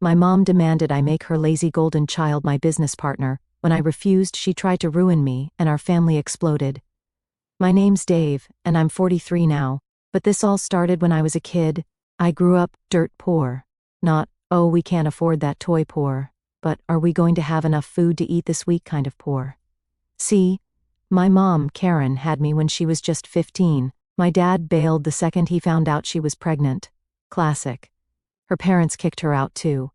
My mom demanded I make her lazy golden child my business partner. When I refused, she tried to ruin me, and our family exploded. My name's Dave, and I'm 43 now, but this all started when I was a kid. I grew up dirt poor. Not, oh, we can't afford that toy poor, but are we going to have enough food to eat this week kind of poor. See, my mom, Karen, had me when she was just 15. My dad bailed the second he found out she was pregnant. Classic. Her parents kicked her out too.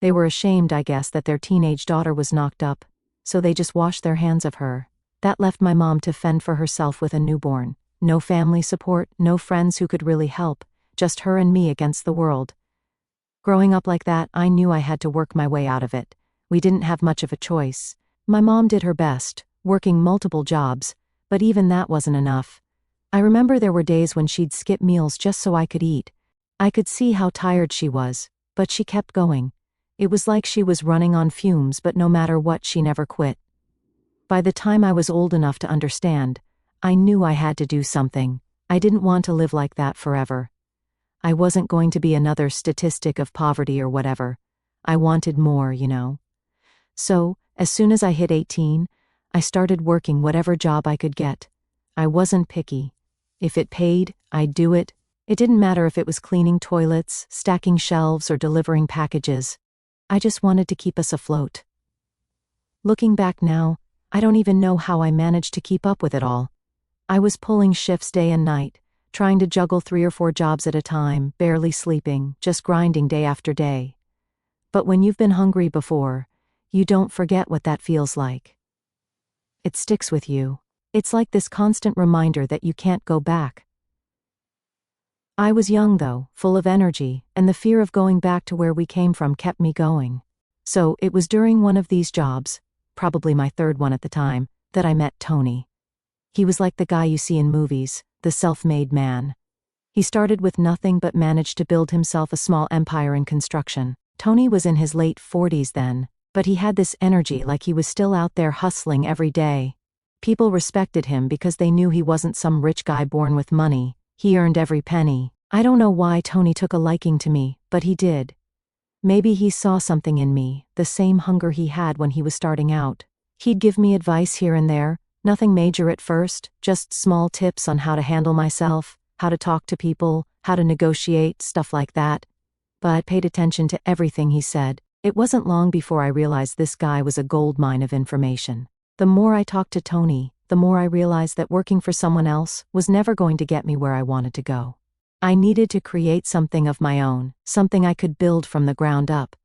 They were ashamed, I guess, that their teenage daughter was knocked up, so they just washed their hands of her. That left my mom to fend for herself with a newborn. No family support, no friends who could really help, just her and me against the world. Growing up like that, I knew I had to work my way out of it. We didn't have much of a choice. My mom did her best, working multiple jobs, but even that wasn't enough. I remember there were days when she'd skip meals just so I could eat. I could see how tired she was, but she kept going. It was like she was running on fumes, but no matter what, she never quit. By the time I was old enough to understand, I knew I had to do something. I didn't want to live like that forever. I wasn't going to be another statistic of poverty or whatever. I wanted more, you know. So, as soon as I hit 18, I started working whatever job I could get. I wasn't picky. If it paid, I'd do it. It didn't matter if it was cleaning toilets, stacking shelves, or delivering packages. I just wanted to keep us afloat. Looking back now, I don't even know how I managed to keep up with it all. I was pulling shifts day and night, trying to juggle 3 or 4 jobs at a time, barely sleeping, just grinding day after day. But when you've been hungry before, you don't forget what that feels like. It sticks with you. It's like this constant reminder that you can't go back. I was young though, full of energy, and the fear of going back to where we came from kept me going. So it was during one of these jobs, probably my third one at the time, that I met Tony. He was like the guy you see in movies, the self-made man. He started with nothing but managed to build himself a small empire in construction. Tony was in his late 40s then, but he had this energy like he was still out there hustling every day. People respected him because they knew he wasn't some rich guy born with money. He earned every penny. I don't know why Tony took a liking to me, but he did. Maybe he saw something in me, the same hunger he had when he was starting out. He'd give me advice here and there, nothing major at first, just small tips on how to handle myself, how to talk to people, how to negotiate, stuff like that. But I paid attention to everything he said. It wasn't long before I realized this guy was a gold mine of information. The more I talked to Tony, the more I realized that working for someone else was never going to get me where I wanted to go. I needed to create something of my own, something I could build from the ground up.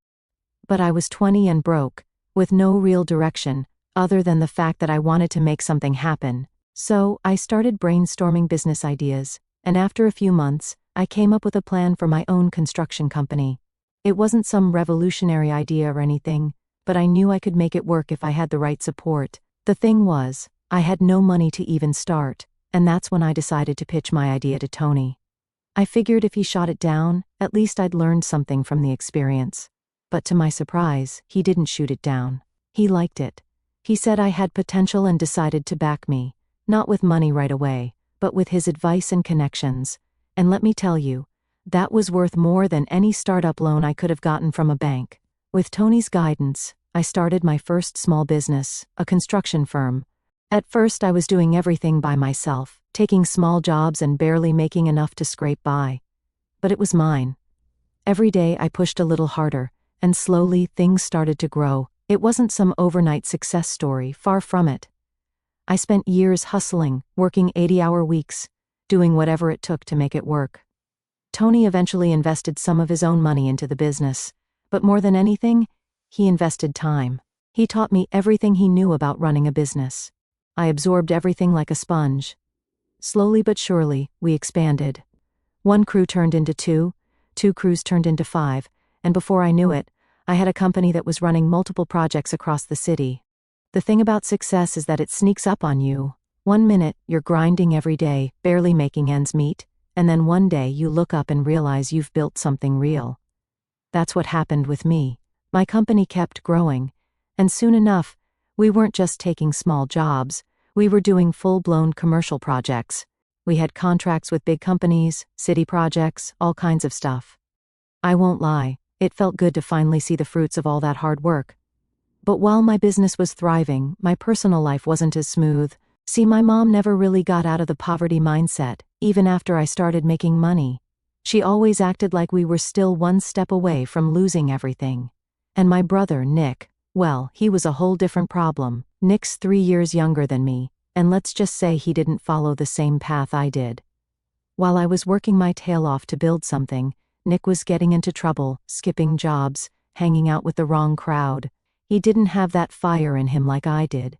But I was 20 and broke, with no real direction, other than the fact that I wanted to make something happen. So, I started brainstorming business ideas, and after a few months, I came up with a plan for my own construction company. It wasn't some revolutionary idea or anything, but I knew I could make it work if I had the right support. The thing was, I had no money to even start, and that's when I decided to pitch my idea to Tony. I figured if he shot it down, at least I'd learned something from the experience. But to my surprise, he didn't shoot it down. He liked it. He said I had potential and decided to back me, not with money right away, but with his advice and connections. And let me tell you, that was worth more than any startup loan I could have gotten from a bank. With Tony's guidance, I started my first small business, a construction firm. At first I was doing everything by myself, taking small jobs and barely making enough to scrape by. But it was mine. Every day I pushed a little harder, and slowly things started to grow. It wasn't some overnight success story, far from it. I spent years hustling, working 80-hour weeks, doing whatever it took to make it work. Tony eventually invested some of his own money into the business, but more than anything, he invested time. He taught me everything he knew about running a business. I absorbed everything like a sponge. Slowly but surely, we expanded. 1 crew turned into 2, 2 crews turned into 5, and before I knew it, I had a company that was running multiple projects across the city. The thing about success is that it sneaks up on you. One minute, you're grinding every day, barely making ends meet, and then one day you look up and realize you've built something real. That's what happened with me. My company kept growing, and soon enough, we weren't just taking small jobs, we were doing full-blown commercial projects. We had contracts with big companies, city projects, all kinds of stuff. I won't lie, It felt good to finally see the fruits of all that hard work. But while my business was thriving, my personal life wasn't as smooth. See, my mom never really got out of the poverty mindset, even after I started making money. She always acted like we were still one step away from losing everything. And my brother, Nick, well, he was a whole different problem. Nick's 3 years younger than me, and let's just say he didn't follow the same path I did. While I was working my tail off to build something, Nick was getting into trouble, skipping jobs, hanging out with the wrong crowd. He didn't have that fire in him like I did.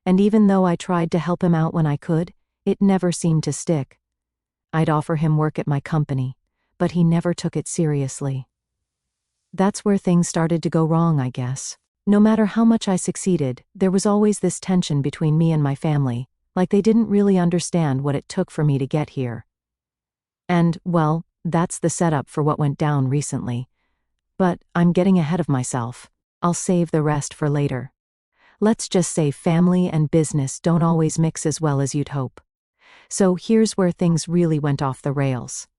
And even though I tried to help him out when I could, it never seemed to stick. I'd offer him work at my company, but he never took it seriously. That's where things started to go wrong, I guess. No matter how much I succeeded, there was always this tension between me and my family, like they didn't really understand what it took for me to get here. And, well, that's the setup for what went down recently. But I'm getting ahead of myself. I'll save the rest for later. Let's just say family and business don't always mix as well as you'd hope. So here's where things really went off the rails.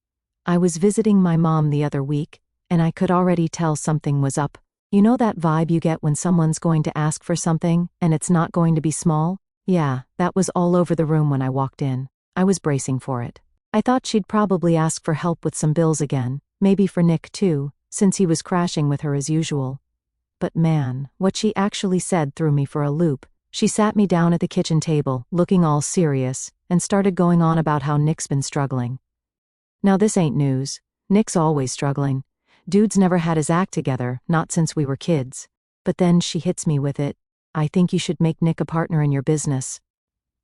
I was visiting my mom the other week, and I could already tell something was up. You know that vibe you get when someone's going to ask for something, and it's not going to be small? Yeah, that was all over the room when I walked in. I was bracing for it. I thought she'd probably ask for help with some bills again, maybe for Nick too, since he was crashing with her as usual. But man, what she actually said threw me for a loop. She sat me down at the kitchen table, looking all serious, and started going on about how Nick's been struggling. Now this ain't news. Nick's always struggling. Dude's never had his act together, not since we were kids. But then she hits me with it. I think you should make Nick a partner in your business.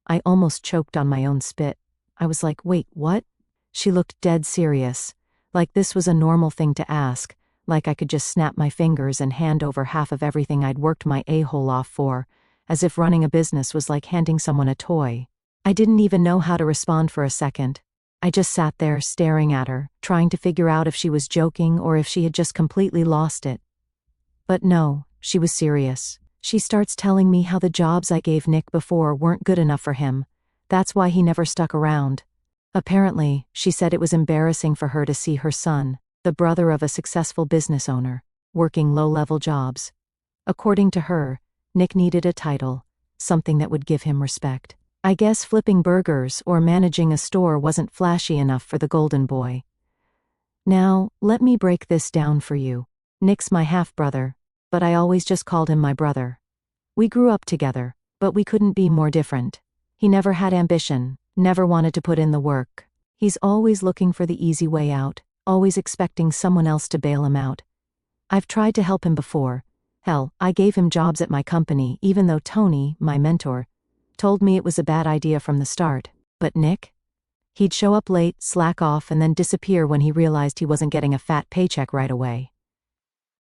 I almost choked on my own spit. I was like, wait, what? She looked dead serious, like this was a normal thing to ask, like I could just snap my fingers and hand over half of everything I'd worked my a-hole off for, as if running a business was like handing someone a toy. I didn't even know how to respond for a second. I just sat there staring at her, trying to figure out if she was joking or if she had just completely lost it. But no, she was serious. She starts telling me how the jobs I gave Nick before weren't good enough for him. That's why he never stuck around. Apparently, she said it was embarrassing for her to see her son, the brother of a successful business owner, working low-level jobs. According to her, Nick needed a title, something that would give him respect. I guess flipping burgers or managing a store wasn't flashy enough for the golden boy. Now, let me break this down for you. Nick's my half-brother, but I always just called him my brother. We grew up together, but we couldn't be more different. He never had ambition, never wanted to put in the work. He's always looking for the easy way out, always expecting someone else to bail him out. I've tried to help him before. Hell, I gave him jobs at my company even though Tony, my mentor, told me it was a bad idea from the start. But Nick? He'd show up late, slack off, and then disappear when he realized he wasn't getting a fat paycheck right away.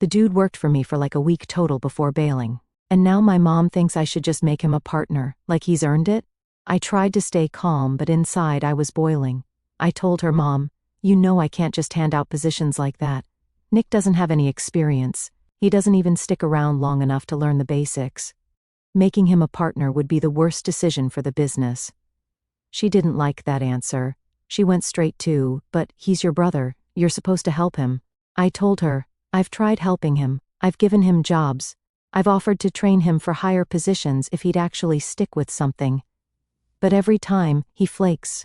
The dude worked for me for like a week total before bailing. And now my mom thinks I should just make him a partner, like he's earned it? I tried to stay calm, but inside I was boiling. I told her, Mom, you know I can't just hand out positions like that. Nick doesn't have any experience. He doesn't even stick around long enough to learn the basics. Making him a partner would be the worst decision for the business. She didn't like that answer. She went straight to, but he's your brother, you're supposed to help him. I told her, I've tried helping him, I've given him jobs. I've offered to train him for higher positions if he'd actually stick with something. But every time, he flakes.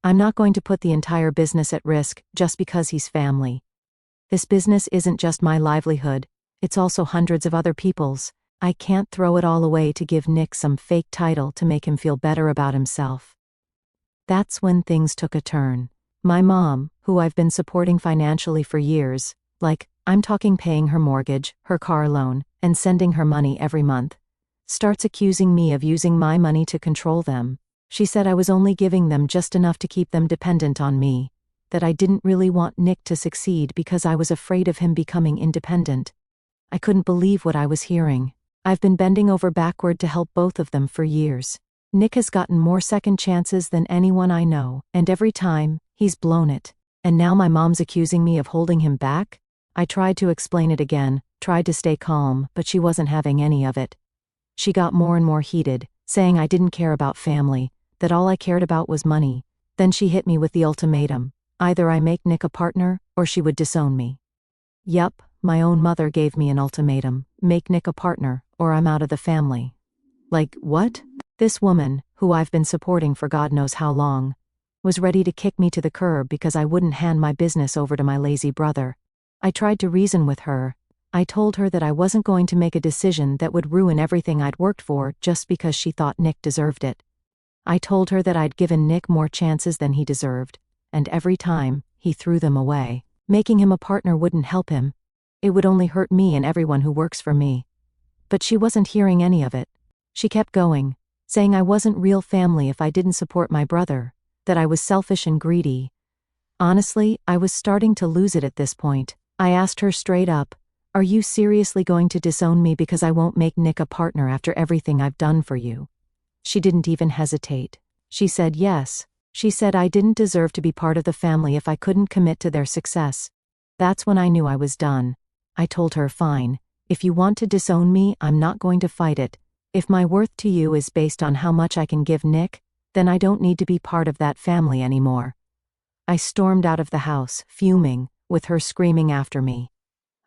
I'm not going to put the entire business at risk just because he's family. This business isn't just my livelihood, it's also hundreds of other people's. I can't throw it all away to give Nick some fake title to make him feel better about himself. That's when things took a turn. My mom, who I've been supporting financially for years, I'm talking paying her mortgage, her car loan, and sending her money every month, starts accusing me of using my money to control them. She said I was only giving them just enough to keep them dependent on me, that I didn't really want Nick to succeed because I was afraid of him becoming independent. I couldn't believe what I was hearing. I've been bending over backward to help both of them for years. Nick has gotten more second chances than anyone I know, and every time, he's blown it. And now my mom's accusing me of holding him back? I tried to explain it again, tried to stay calm, but she wasn't having any of it. She got more and more heated, saying I didn't care about family, that all I cared about was money. Then she hit me with the ultimatum. Either I make Nick a partner, or she would disown me. Yup, my own mother gave me an ultimatum: make Nick a partner, or I'm out of the family. Like, what? This woman, who I've been supporting for God knows how long, was ready to kick me to the curb because I wouldn't hand my business over to my lazy brother. I tried to reason with her. I told her that I wasn't going to make a decision that would ruin everything I'd worked for just because she thought Nick deserved it. I told her that I'd given Nick more chances than he deserved, and every time, he threw them away. Making him a partner wouldn't help him. It would only hurt me and everyone who works for me. But she wasn't hearing any of it. She kept going, saying I wasn't real family if I didn't support my brother, that I was selfish and greedy. Honestly, I was starting to lose it at this point. I asked her straight up, "Are you seriously going to disown me because I won't make Nick a partner after everything I've done for you?" She didn't even hesitate. She said yes. She said I didn't deserve to be part of the family if I couldn't commit to their success. That's when I knew I was done. I told her, fine, if you want to disown me, I'm not going to fight it. If my worth to you is based on how much I can give Nick, then I don't need to be part of that family anymore. I stormed out of the house, fuming, with her screaming after me.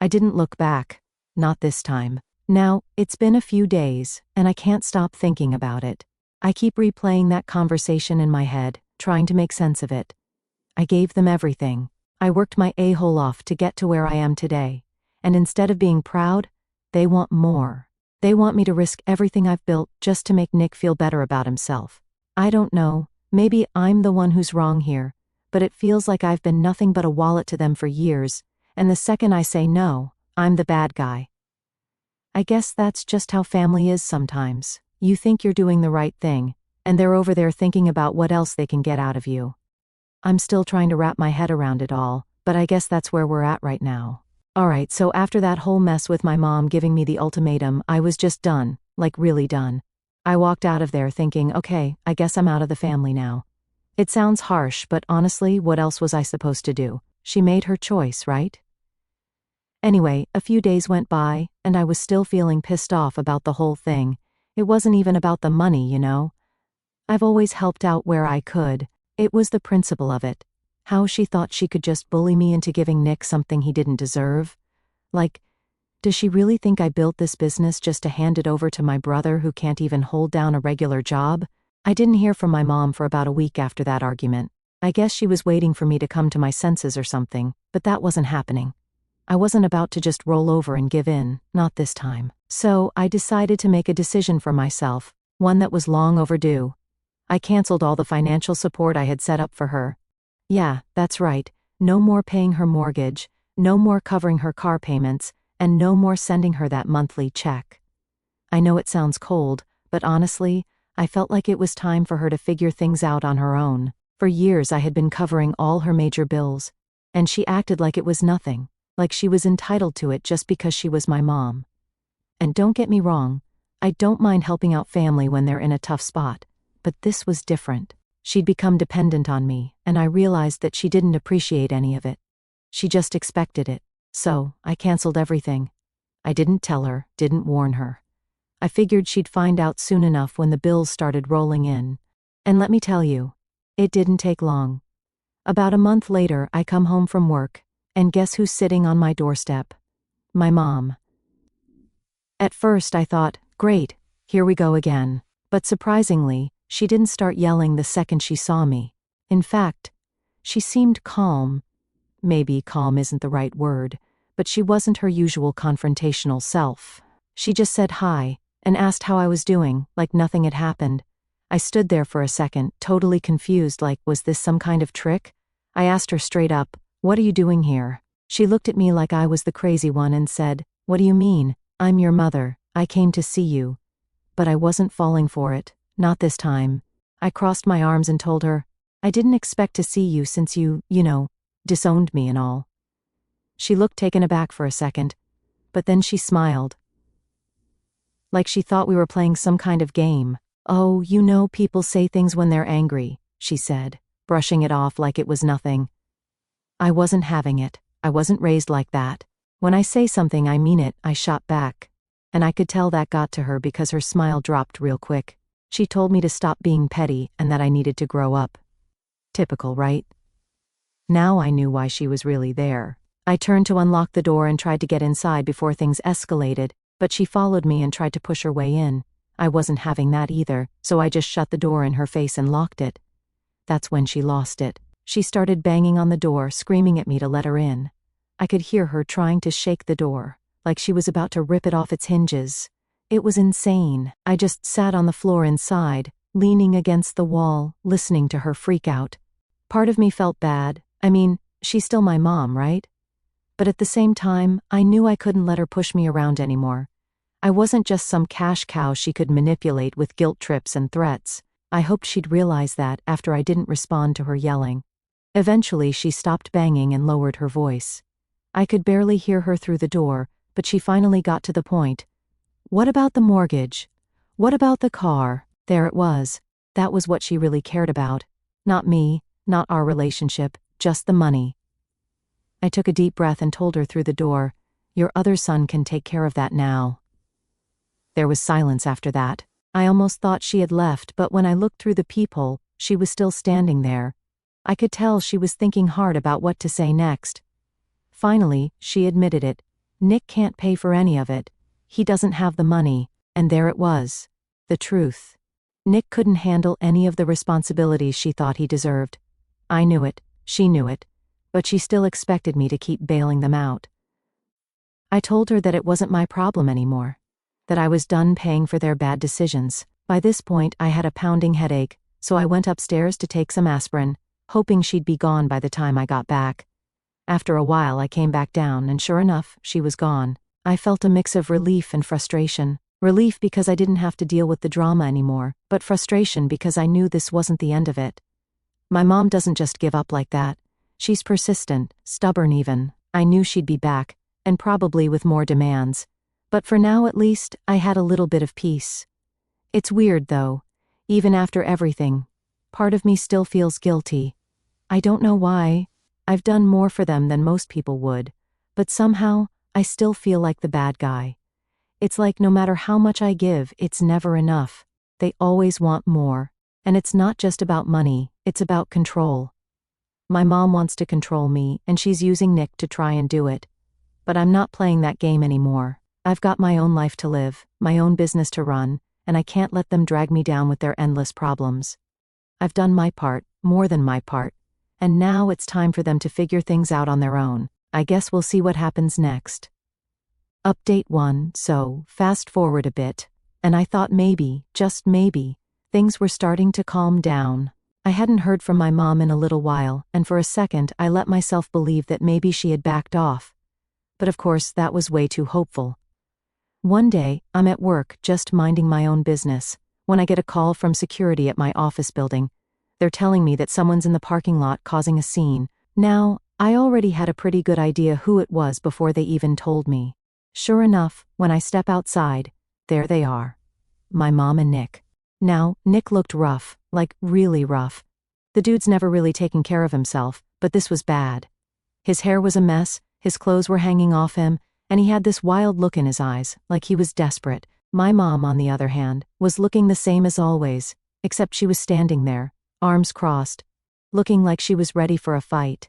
I didn't look back. Not this time. Now, it's been a few days, and I can't stop thinking about it. I keep replaying that conversation in my head, trying to make sense of it. I gave them everything. I worked my a-hole off to get to where I am today. And instead of being proud, they want more. They want me to risk everything I've built just to make Nick feel better about himself. I don't know, maybe I'm the one who's wrong here, but it feels like I've been nothing but a wallet to them for years, and the second I say no, I'm the bad guy. I guess that's just how family is sometimes. You think you're doing the right thing, and they're over there thinking about what else they can get out of you. I'm still trying to wrap my head around it all, but I guess that's where we're at right now. Alright, so after that whole mess with my mom giving me the ultimatum, I was just done, like really done. I walked out of there thinking, okay, I guess I'm out of the family now. It sounds harsh, but honestly, what else was I supposed to do? She made her choice, right? Anyway, a few days went by, and I was still feeling pissed off about the whole thing. It wasn't even about the money, you know? I've always helped out where I could. It was the principle of it. How she thought she could just bully me into giving Nick something he didn't deserve. Like, does she really think I built this business just to hand it over to my brother who can't even hold down a regular job? I didn't hear from my mom for about a week after that argument. I guess she was waiting for me to come to my senses or something, but that wasn't happening. I wasn't about to just roll over and give in, not this time. So, I decided to make a decision for myself, one that was long overdue. I canceled all the financial support I had set up for her. Yeah, that's right, no more paying her mortgage, no more covering her car payments, and no more sending her that monthly check. I know it sounds cold, but honestly, I felt like it was time for her to figure things out on her own. For years I had been covering all her major bills, and she acted like it was nothing, like she was entitled to it just because she was my mom. And don't get me wrong, I don't mind helping out family when they're in a tough spot, but this was different. She'd become dependent on me, and I realized that she didn't appreciate any of it. She just expected it. So, I canceled everything. I didn't tell her, didn't warn her. I figured she'd find out soon enough when the bills started rolling in. And let me tell you, it didn't take long. About a month later, I come home from work, and guess who's sitting on my doorstep? My mom. At first I thought, great, here we go again. But surprisingly, she didn't start yelling the second she saw me. In fact, she seemed calm. Maybe calm isn't the right word, but she wasn't her usual confrontational self. She just said hi, and asked how I was doing, like nothing had happened. I stood there for a second, totally confused, like, was this some kind of trick? I asked her straight up, "What are you doing here?" She looked at me like I was the crazy one and said, "What do you mean? I'm your mother. I came to see you." But I wasn't falling for it, not this time. I crossed my arms and told her, "I didn't expect to see you since you disowned me and all." She looked taken aback for a second, but then she smiled. Like she thought we were playing some kind of game. "Oh, people say things when they're angry," she said, brushing it off like it was nothing. I wasn't having it. I wasn't raised like that. When I say something, I mean it, I shot back. And I could tell that got to her because her smile dropped real quick. She told me to stop being petty and that I needed to grow up. Typical, right? Now I knew why she was really there. I turned to unlock the door and tried to get inside before things escalated, but she followed me and tried to push her way in. I wasn't having that either, so I just shut the door in her face and locked it. That's when she lost it. She started banging on the door, screaming at me to let her in. I could hear her trying to shake the door, like she was about to rip it off its hinges. It was insane. I just sat on the floor inside, leaning against the wall, listening to her freak out. Part of me felt bad. I mean, she's still my mom, right? But at the same time, I knew I couldn't let her push me around anymore. I wasn't just some cash cow she could manipulate with guilt trips and threats. I hoped she'd realize that after I didn't respond to her yelling. Eventually, she stopped banging and lowered her voice. I could barely hear her through the door, but she finally got to the point. What about the mortgage? What about the car? There it was. That was what she really cared about. Not me, not our relationship, just the money. I took a deep breath and told her through the door, "Your other son can take care of that now." There was silence after that. I almost thought she had left, but when I looked through the peephole, she was still standing there. I could tell she was thinking hard about what to say next. Finally, she admitted it. Nick can't pay for any of it. He doesn't have the money, and there it was. The truth. Nick couldn't handle any of the responsibilities she thought he deserved. I knew it, she knew it, but she still expected me to keep bailing them out. I told her that it wasn't my problem anymore, that I was done paying for their bad decisions. By this point, I had a pounding headache, so I went upstairs to take some aspirin, hoping she'd be gone by the time I got back. After a while, I came back down, and sure enough, she was gone. I felt a mix of relief and frustration. Relief because I didn't have to deal with the drama anymore, but frustration because I knew this wasn't the end of it. My mom doesn't just give up like that. She's persistent, stubborn even. I knew she'd be back, and probably with more demands. But for now at least, I had a little bit of peace. It's weird though. Even after everything, part of me still feels guilty. I don't know why. I've done more for them than most people would, but somehow, I still feel like the bad guy. It's like no matter how much I give, it's never enough. They always want more. And it's not just about money, it's about control. My mom wants to control me, and she's using Nick to try and do it. But I'm not playing that game anymore. I've got my own life to live, my own business to run, and I can't let them drag me down with their endless problems. I've done my part, more than my part, and now it's time for them to figure things out on their own. I guess we'll see what happens next. Update 1. So, fast forward a bit, and I thought maybe, just maybe, things were starting to calm down. I hadn't heard from my mom in a little while, and for a second I let myself believe that maybe she had backed off. But of course, that was way too hopeful. One day, I'm at work, just minding my own business, when I get a call from security at my office building. They're telling me that someone's in the parking lot causing a scene. Now, I already had a pretty good idea who it was before they even told me. Sure enough, when I step outside, there they are. My mom and Nick. Now, Nick looked rough, like really rough. The dude's never really taken care of himself, but this was bad. His hair was a mess, his clothes were hanging off him, and he had this wild look in his eyes, like he was desperate. My mom, on the other hand, was looking the same as always, except she was standing there, arms crossed, looking like she was ready for a fight.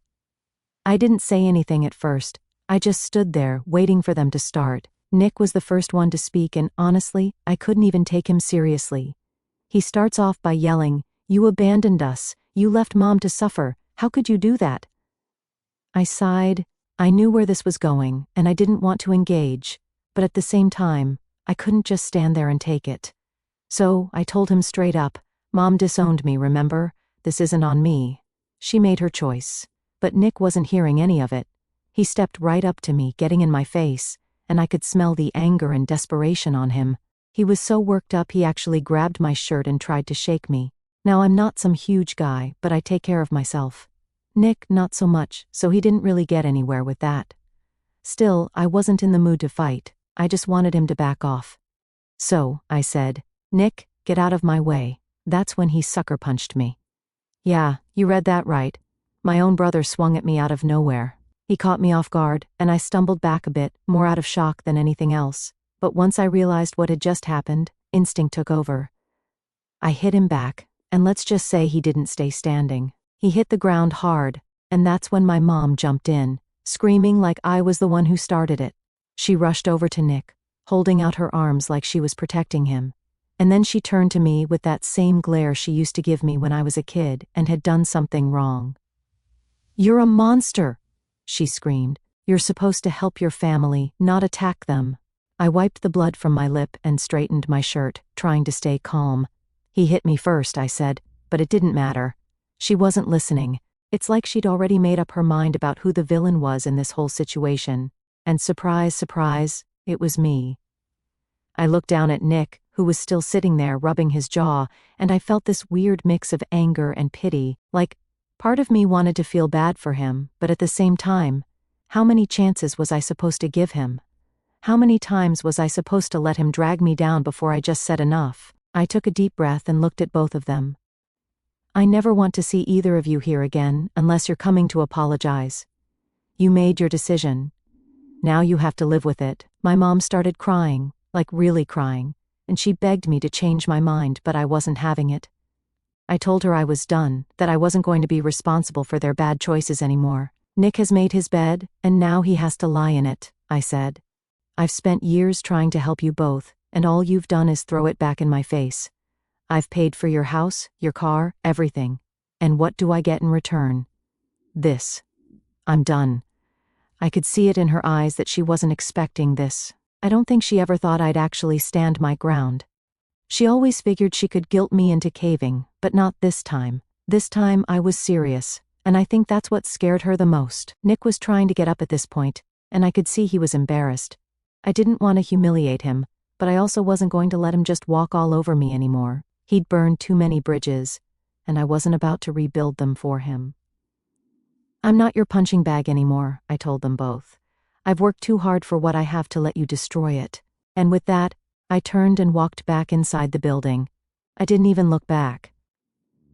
I didn't say anything at first. I just stood there, waiting for them to start. Nick was the first one to speak, and honestly, I couldn't even take him seriously. He starts off by yelling, "You abandoned us. You left Mom to suffer. How could you do that?" I sighed. I knew where this was going, and I didn't want to engage, but at the same time, I couldn't just stand there and take it. So, I told him straight up, "Mom disowned me, remember? This isn't on me. She made her choice." But Nick wasn't hearing any of it. He stepped right up to me, getting in my face, and I could smell the anger and desperation on him. He was so worked up he actually grabbed my shirt and tried to shake me. Now I'm not some huge guy, but I take care of myself. Nick, not so much, so he didn't really get anywhere with that. Still, I wasn't in the mood to fight. I just wanted him to back off. So, I said, "Nick, get out of my way." That's when he sucker punched me. Yeah, you read that right. My own brother swung at me out of nowhere. He caught me off guard, and I stumbled back a bit, more out of shock than anything else. But once I realized what had just happened, instinct took over. I hit him back, and let's just say he didn't stay standing. He hit the ground hard, and that's when my mom jumped in. screaming like I was the one who started it. She rushed over to Nick, holding out her arms like she was protecting him. And then she turned to me with that same glare she used to give me when I was a kid and had done something wrong. "You're a monster," she screamed. "You're supposed to help your family, not attack them." I wiped the blood from my lip and straightened my shirt, trying to stay calm. "He hit me first," I said, but it didn't matter. She wasn't listening. It's like she'd already made up her mind about who the villain was in this whole situation. And surprise, surprise, it was me. I looked down at Nick, who was still sitting there rubbing his jaw, and I felt this weird mix of anger and pity, like, part of me wanted to feel bad for him, but at the same time, how many chances was I supposed to give him? How many times was I supposed to let him drag me down before I just said enough? I took a deep breath and looked at both of them. "I never want to see either of you here again, unless you're coming to apologize. You made your decision. Now you have to live with it." My mom started crying, like really crying, and she begged me to change my mind, but I wasn't having it. I told her I was done, that I wasn't going to be responsible for their bad choices anymore. "Nick has made his bed, and now he has to lie in it," I said. "I've spent years trying to help you both, and all you've done is throw it back in my face. I've paid for your house, your car, everything. And what do I get in return? This. I'm done." I could see it in her eyes that she wasn't expecting this. I don't think she ever thought I'd actually stand my ground. She always figured she could guilt me into caving, but not this time. This time I was serious, and I think that's what scared her the most. Nick was trying to get up at this point, and I could see he was embarrassed. I didn't want to humiliate him, but I also wasn't going to let him just walk all over me anymore. He'd burned too many bridges, and I wasn't about to rebuild them for him. "I'm not your punching bag anymore," I told them both. "I've worked too hard for what I have to let you destroy it." And with that, I turned and walked back inside the building. I didn't even look back.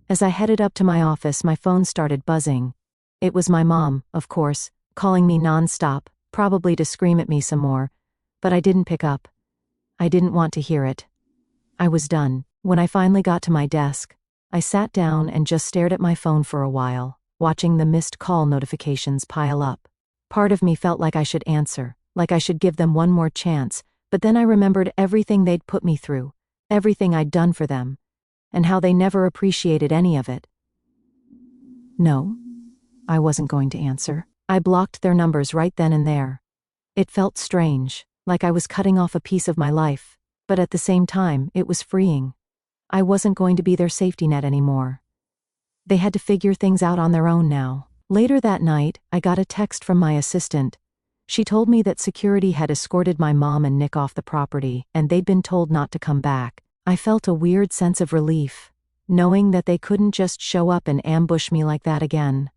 As I headed up to my office, my phone started buzzing. It was my mom, of course, calling me non-stop, probably to scream at me some more, but I didn't pick up. I didn't want to hear it. I was done. When I finally got to my desk, I sat down and just stared at my phone for a while, watching the missed call notifications pile up. Part of me felt like I should answer, like I should give them one more chance, but then I remembered everything they'd put me through, everything I'd done for them, and how they never appreciated any of it. No, I wasn't going to answer. I blocked their numbers right then and there. It felt strange, like I was cutting off a piece of my life, but at the same time, it was freeing. I wasn't going to be their safety net anymore. They had to figure things out on their own now. Later that night, I got a text from my assistant. She told me that security had escorted my mom and Nick off the property, and they'd been told not to come back. I felt a weird sense of relief, knowing that they couldn't just show up and ambush me like that again.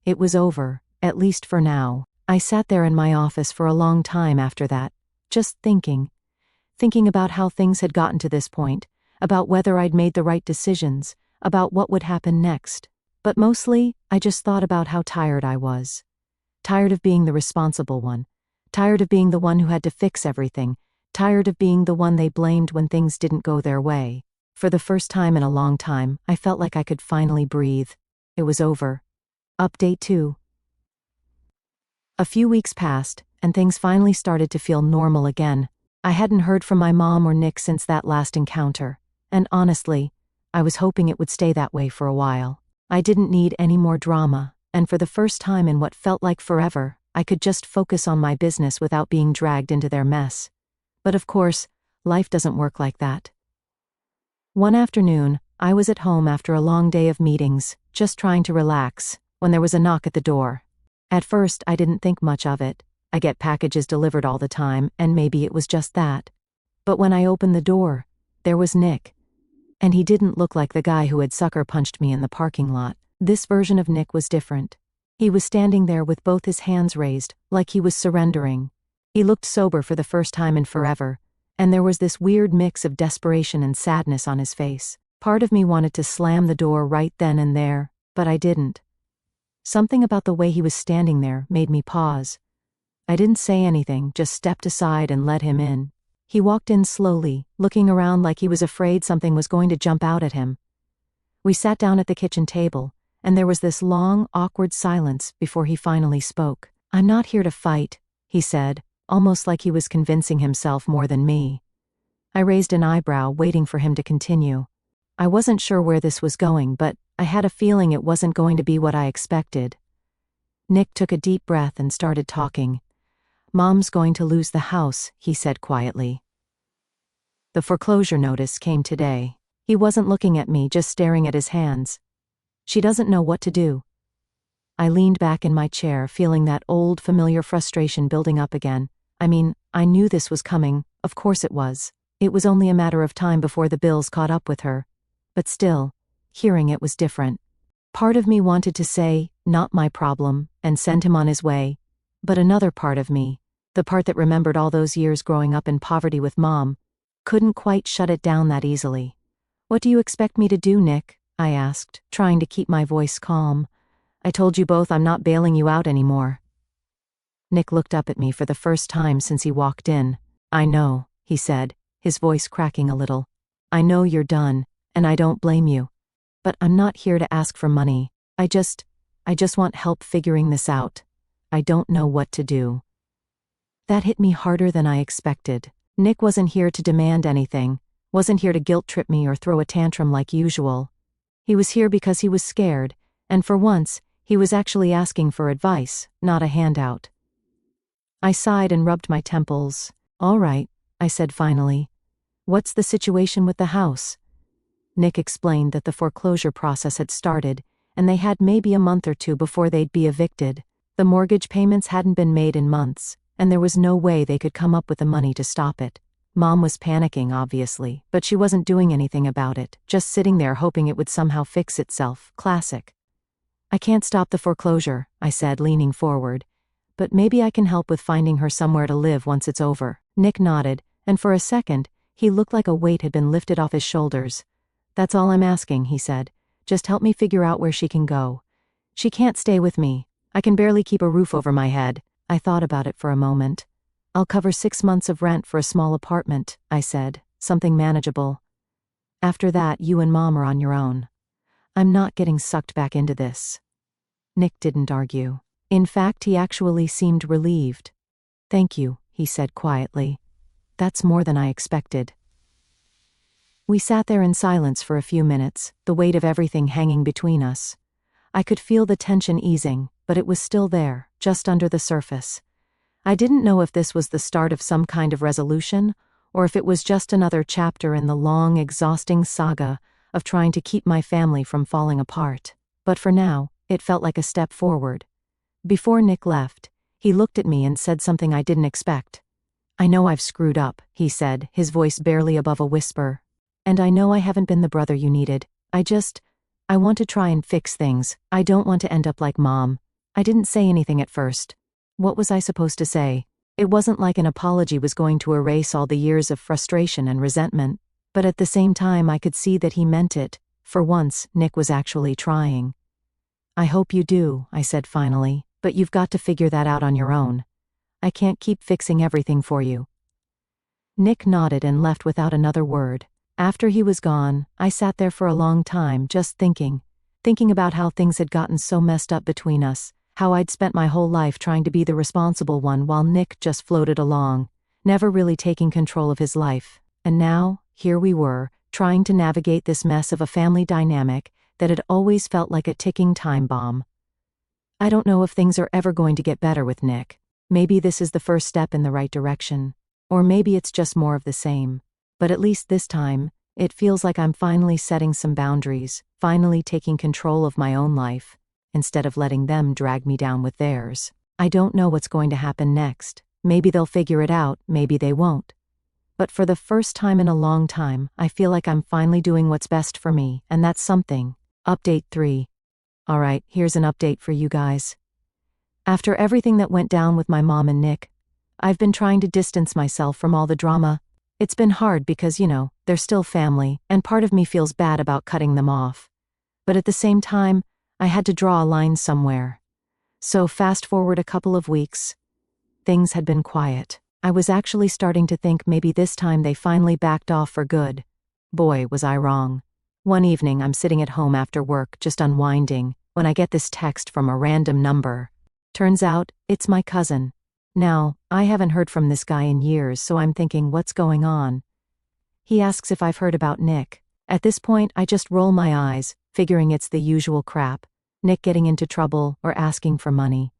It was over, at least for now. I sat there in my office for a long time after that, just thinking about how things had gotten to this point, about whether I'd made the right decisions, about what would happen next. But mostly, I just thought about how tired I was. Tired of being the responsible one. Tired of being the one who had to fix everything. Tired of being the one they blamed when things didn't go their way. For the first time in a long time, I felt like I could finally breathe. It was over. Update 2. A few weeks passed, and things finally started to feel normal again. I hadn't heard from my mom or Nick since that last encounter, and honestly, I was hoping it would stay that way for a while. I didn't need any more drama, and for the first time in what felt like forever, I could just focus on my business without being dragged into their mess. But of course, life doesn't work like that. One afternoon, I was at home after a long day of meetings, just trying to relax, when there was a knock at the door. At first, I didn't think much of it. I get packages delivered all the time, and maybe it was just that. But when I opened the door, there was Nick. And he didn't look like the guy who had sucker punched me in the parking lot. This version of Nick was different. He was standing there with both his hands raised, like he was surrendering. He looked sober for the first time in forever, and there was this weird mix of desperation and sadness on his face. Part of me wanted to slam the door right then and there, but I didn't. Something about the way he was standing there made me pause. I didn't say anything, just stepped aside and let him in. He walked in slowly, looking around like he was afraid something was going to jump out at him. We sat down at the kitchen table, and there was this long, awkward silence before he finally spoke. "I'm not here to fight," he said, almost like he was convincing himself more than me. I raised an eyebrow, waiting for him to continue. I wasn't sure where this was going, but I had a feeling it wasn't going to be what I expected. Nick took a deep breath and started talking. "Mom's going to lose the house," he said quietly. "The foreclosure notice came today." He wasn't looking at me, just staring at his hands. "She doesn't know what to do." I leaned back in my chair, feeling that old, familiar frustration building up again. I mean, I knew this was coming, of course it was. It was only a matter of time before the bills caught up with her. But still, hearing it was different. Part of me wanted to say, "Not my problem," and send him on his way. But another part of me, the part that remembered all those years growing up in poverty with Mom, couldn't quite shut it down that easily. "What do you expect me to do, Nick?" I asked, trying to keep my voice calm. "I told you both I'm not bailing you out anymore." Nick looked up at me for the first time since he walked in. "I know," he said, his voice cracking a little. "I know you're done, and I don't blame you. But I'm not here to ask for money. I just want help figuring this out. I don't know what to do." That hit me harder than I expected. Nick wasn't here to demand anything, wasn't here to guilt-trip me or throw a tantrum like usual. He was here because he was scared, and for once, he was actually asking for advice, not a handout. I sighed and rubbed my temples. "All right," I said finally. "What's the situation with the house?" Nick explained that the foreclosure process had started, and they had maybe a month or two before they'd be evicted. The mortgage payments hadn't been made in months, and there was no way they could come up with the money to stop it. Mom was panicking, obviously, but she wasn't doing anything about it, just sitting there hoping it would somehow fix itself. Classic. "I can't stop the foreclosure," I said, leaning forward. "But maybe I can help with finding her somewhere to live once it's over." Nick nodded, and for a second, he looked like a weight had been lifted off his shoulders. "That's all I'm asking," he said. "Just help me figure out where she can go. She can't stay with me. I can barely keep a roof over my head." I thought about it for a moment. "I'll cover 6 months of rent for a small apartment," I said, "something manageable. After that, you and Mom are on your own. I'm not getting sucked back into this." Nick didn't argue. In fact, he actually seemed relieved. "Thank you," he said quietly. "That's more than I expected." We sat there in silence for a few minutes, the weight of everything hanging between us. I could feel the tension easing, but it was still there, just under the surface. I didn't know if this was the start of some kind of resolution, or if it was just another chapter in the long, exhausting saga of trying to keep my family from falling apart. But for now, it felt like a step forward. Before Nick left, he looked at me and said something I didn't expect. "I know I've screwed up," he said, his voice barely above a whisper. "And I know I haven't been the brother you needed. I want to try and fix things. I don't want to end up like Mom." I didn't say anything at first. What was I supposed to say? It wasn't like an apology was going to erase all the years of frustration and resentment. But at the same time, I could see that he meant it. For once, Nick was actually trying. "I hope you do," I said finally, "but you've got to figure that out on your own. I can't keep fixing everything for you." Nick nodded and left without another word. After he was gone, I sat there for a long time, just thinking about how things had gotten so messed up between us, how I'd spent my whole life trying to be the responsible one while Nick just floated along, never really taking control of his life. And now, here we were, trying to navigate this mess of a family dynamic that had always felt like a ticking time bomb. I don't know if things are ever going to get better with Nick. Maybe this is the first step in the right direction. Or maybe it's just more of the same. But at least this time, it feels like I'm finally setting some boundaries, finally taking control of my own life, instead of letting them drag me down with theirs. I don't know what's going to happen next. Maybe they'll figure it out, maybe they won't. But for the first time in a long time, I feel like I'm finally doing what's best for me, and that's something. Update 3. Alright, here's an update for you guys. After everything that went down with my mom and Nick, I've been trying to distance myself from all the drama. It's been hard because, they're still family, and part of me feels bad about cutting them off. But at the same time, I had to draw a line somewhere. So fast forward a couple of weeks. Things had been quiet. I was actually starting to think maybe this time they finally backed off for good. Boy, was I wrong. One evening, I'm sitting at home after work, just unwinding, when I get this text from a random number. Turns out, it's my cousin. Now, I haven't heard from this guy in years, so I'm thinking, what's going on? He asks if I've heard about Nick. At this point, I just roll my eyes, figuring it's the usual crap. Nick getting into trouble or asking for money.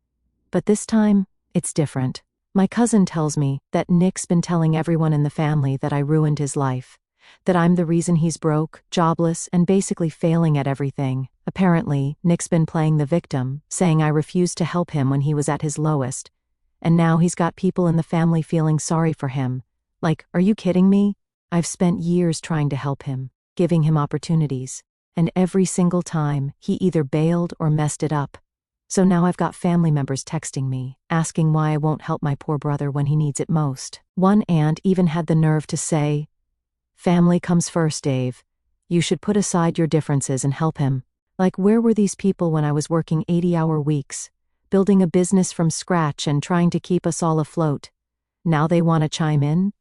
But this time, it's different. My cousin tells me that Nick's been telling everyone in the family that I ruined his life. That I'm the reason he's broke, jobless, and basically failing at everything. Apparently, Nick's been playing the victim, saying I refused to help him when he was at his lowest. And now he's got people in the family feeling sorry for him. Like, are you kidding me? I've spent years trying to help him, giving him opportunities. And every single time, he either bailed or messed it up. So now I've got family members texting me, asking why I won't help my poor brother when he needs it most. One aunt even had the nerve to say, "Family comes first, Dave. You should put aside your differences and help him." Like, where were these people when I was working 80-hour weeks, building a business from scratch and trying to keep us all afloat? Now they want to chime in?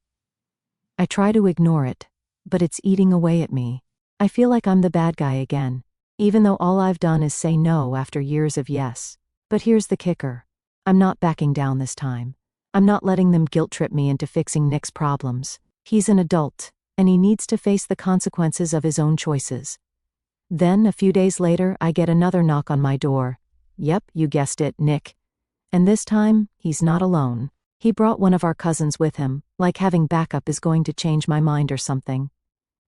I try to ignore it, but it's eating away at me. I feel like I'm the bad guy again, even though all I've done is say no after years of yes. But here's the kicker. I'm not backing down this time. I'm not letting them guilt-trip me into fixing Nick's problems. He's an adult, and he needs to face the consequences of his own choices. Then, a few days later, I get another knock on my door. Yep, you guessed it, Nick. And this time, he's not alone. He brought one of our cousins with him, like having backup is going to change my mind or something.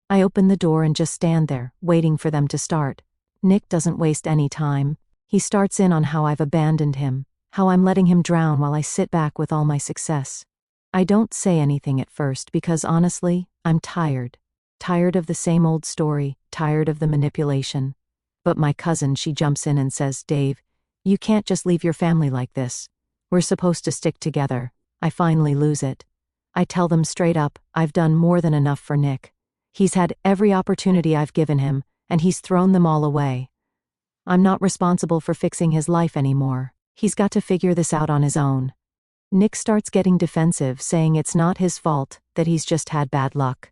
I open the door and just stand there, waiting for them to start. Nick doesn't waste any time. He starts in on how I've abandoned him, how I'm letting him drown while I sit back with all my success. I don't say anything at first because honestly, I'm tired. Tired of the same old story, tired of the manipulation. But my cousin, she jumps in and says, "Dave, you can't just leave your family like this. We're supposed to stick together." I finally lose it. I tell them straight up, I've done more than enough for Nick. He's had every opportunity I've given him, and he's thrown them all away. I'm not responsible for fixing his life anymore. He's got to figure this out on his own. Nick starts getting defensive, saying it's not his fault, that he's just had bad luck.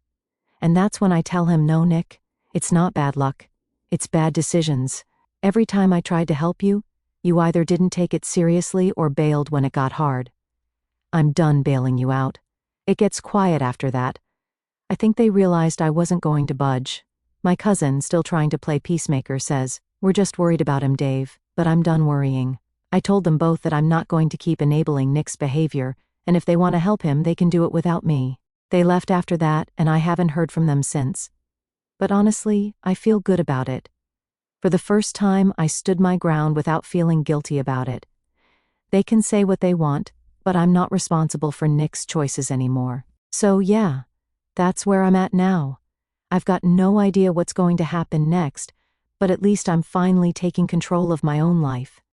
And that's when I tell him, no, Nick, it's not bad luck. It's bad decisions. Every time I tried to help you, you either didn't take it seriously or bailed when it got hard. I'm done bailing you out. It gets quiet after that. I think they realized I wasn't going to budge. My cousin, still trying to play peacemaker, says, "We're just worried about him, Dave," but I'm done worrying. I told them both that I'm not going to keep enabling Nick's behavior, and if they want to help him, they can do it without me. They left after that, and I haven't heard from them since. But honestly, I feel good about it. For the first time, I stood my ground without feeling guilty about it. They can say what they want, but I'm not responsible for Nick's choices anymore. So yeah, that's where I'm at now. I've got no idea what's going to happen next, but at least I'm finally taking control of my own life.